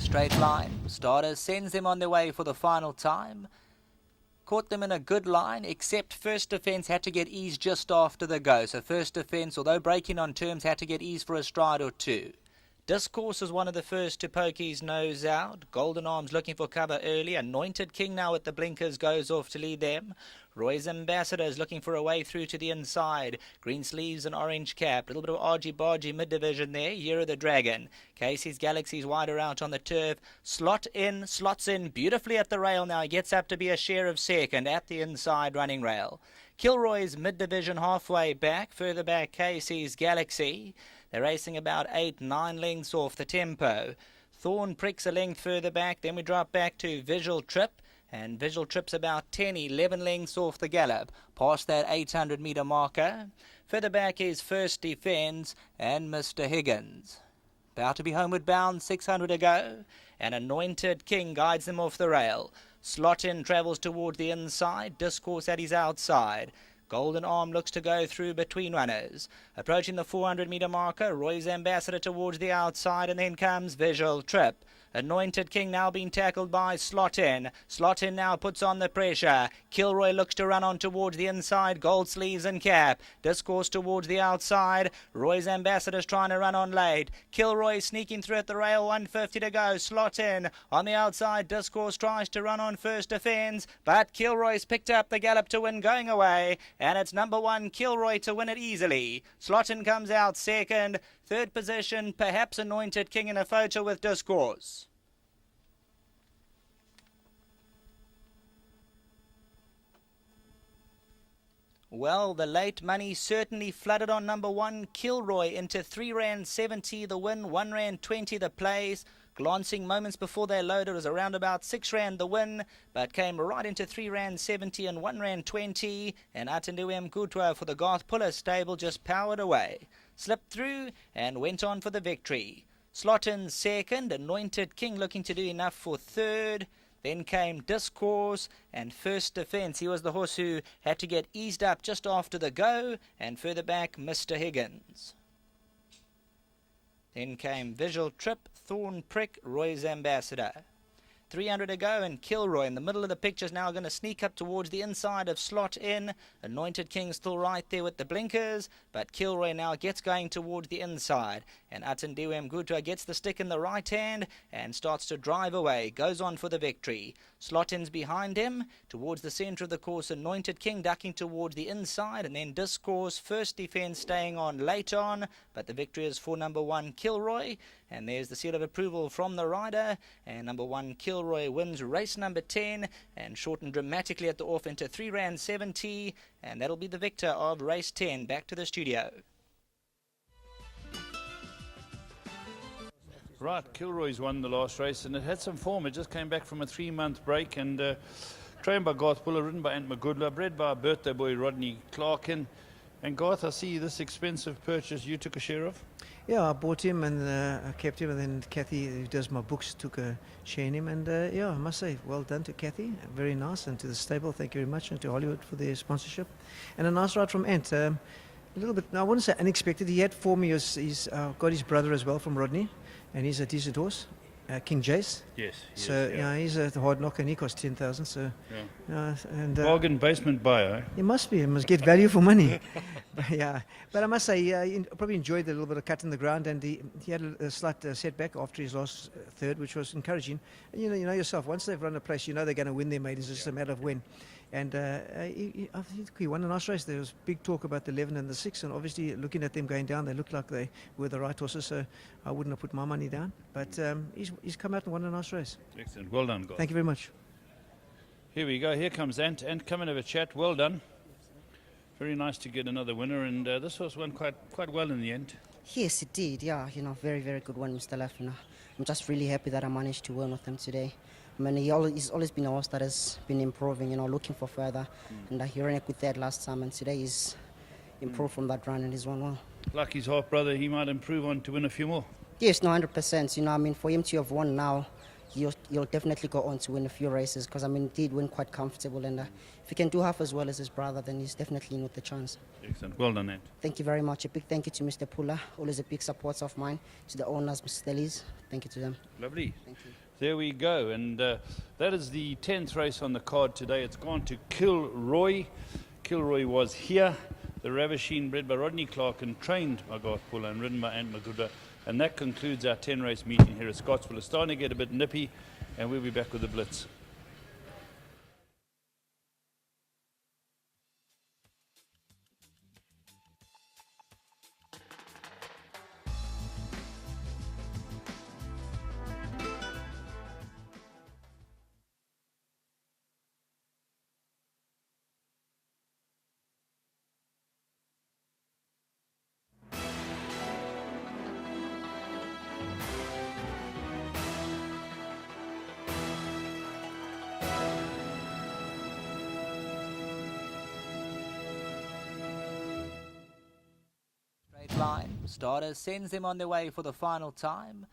straight line. Starter sends them on their way for the final time. Caught them in a good line, except First Defence had to get ease just after the go. So First Defence, although breaking on terms, had to get ease for a stride or two. Discourse is one of the first to poke his nose out. Golden Arms looking for cover early. Anointed King now at the blinkers goes off to lead them. Roy's Ambassador is looking for a way through to the inside. Green sleeves and orange cap. A little bit of argy-bargy mid-division there. Year of the Dragon. Casey's Galaxy's wider out on the turf. Slots in beautifully at the rail now. He gets up to be a share of second at the inside running rail. Kilroy's mid-division halfway back. Further back, Casey's Galaxy. They're racing about 8-9 lengths off the tempo. Thorn pricks a length further back. Then we drop back to Visual Trip. And Visual Trip's about 10-11 lengths off the gallop. Past that 800-metre marker. Further back is First Defence and Mr. Higgins. About to be homeward bound, 600 to go. And Anointed King guides them off the rail. Slot in travels towards the inside. Discourse at his outside. Golden Arm looks to go through between runners. Approaching the 400-metre marker, Roy's Ambassador towards the outside, and then comes Visual Trip. Anointed King now being tackled by Slot In. Slot In now puts on the pressure. Kilroy looks to run on towards the inside. Gold sleeves and cap. Discourse towards the outside. Roy's Ambassador's trying to run on late. Kilroy sneaking through at the rail. 150 to go. Slot In on the outside. Discourse tries to run on First Defence, but Kilroy's picked up the gallop to win going away. And it's number 1 Kilroy to win it easily. Slot In comes out second. Third position, perhaps Anointed King in a photo with Discourse. Well, the late money certainly flooded on number 1 Kilroy into R3.70 the win, R1.20 the place. Glancing moments before they loaded, it was around about R6 the win, but came right into R3.70 and R1.20. And Atenduem Kutwa for the Garth Puller stable just powered away. Slipped through and went on for the victory. Slot In second, Anointed King looking to do enough for third. Then came Discourse and First Defence. He was the horse who had to get eased up just after the go. And further back, Mr. Higgins. Then came Visual Trip, Thorn Prick, Roy's Ambassador. 300 to go, and Kilroy in the middle of the picture is now going to sneak up towards the inside of Slot In. Anointed King still right there with the blinkers, but Kilroy now gets going towards the inside. And Atenduem Gutwa gets the stick in the right hand and starts to drive away. Goes on for the victory. Slot In's behind him. Towards the centre of the course, Anointed King ducking towards the inside. And then Discourse, First Defence staying on late on. But the victory is for number 1 Kilroy. And there's the seal of approval from the rider. And number 1 Kilroy wins race number 10 and shortened dramatically at the off into R3.70. And that'll be the victor of race 10. Back to the studio. Right, Kilroy's won the last race, and it had some form. It just came back from a 3-month break, and trained by Garth Puller, ridden by Ant Magudla, bred by birthday boy Rodney Clarkin. And Garth, I see this expensive purchase you took a share of? Yeah, I bought him and I kept him, and then Kathy, who does my books, took a share in him. And yeah, I must say, well done to Kathy, very nice, and to the stable, thank you very much, and to Hollywood for their sponsorship. And a nice ride from Ant. A little bit, I wouldn't say unexpected. He had for me, he's got his brother as well from Rodney. And he's a decent horse, King Jace. Yes. So yeah, he's a hard knocker, and he costs 10,000. So and bargain basement buyer. He must be. He must get value for money. But I must say, he probably enjoyed the little bit of cut in the ground, and he had a slight setback after his last third, which was encouraging. And you know yourself, once they've run a place, you know they're going to win their maidens. It's just a matter of when. And I think he won a nice race. There was big talk about the 11 and the 6, and obviously looking at them going down, they looked like they were the right horses, so I wouldn't have put my money down. But he's come out and won a nice race. Excellent. Well done, guys. Thank you very much. Here we go. Here comes Ant. Ant, come and have a chat. Well done. Very nice to get another winner, and this horse won quite well in the end. Yes, it did. Yeah, very, very good one, Mr. Leff. I'm just really happy that I managed to win with him today. I mean, he's always been a horse that has been improving, looking for further. And he ran a good third last time, and today he's improved from that run, and he's won well. Like his half brother, he might improve on to win a few more. Yes, no, 100%. For him to have won now, he'll definitely go on to win a few races, because I mean, he did win quite comfortable, and if he can do half as well as his brother, then he's definitely in with the chance. Excellent. Well done, Ant. Thank you very much. A big thank you to Mr. Pula, always a big supporter of mine. To the owners, Mr. Stellies, thank you to them. Lovely. Thank you. There we go. And that is the 10th race on the card today. It's gone to Kilroy. Kilroy was here. The Ravisheen, bred by Rodney Clark and trained by Garth Pula and ridden by Ant Magudla. And that concludes our 10-race meeting here at Scottsville. It's starting to get a bit nippy, and we'll be back with the Blitz. Line. Starter sends them on their way for the final time.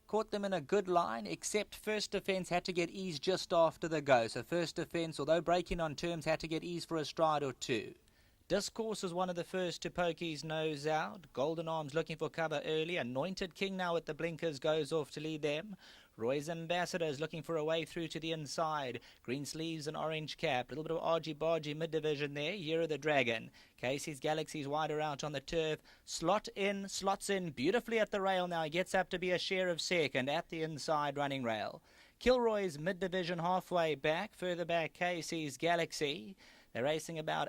Caught them in a good line, except first defence had to get ease just after the go. So first defence, although breaking on terms, had to get ease for a stride or two. Discourse is one of the first to poke his nose out. Golden Arms looking for cover early. Anointed King now at the blinkers goes off to lead them. Roy's Ambassador is looking for a way through to the inside. Green sleeves and orange cap. A little bit of argy-bargy mid-division there. Year of the Dragon. Casey's Galaxy's wider out on the turf. Slots in beautifully at the rail now. He gets up to be a share of second at the inside running rail. Kilroy's mid-division halfway back. Further back, Casey's Galaxy. They're racing about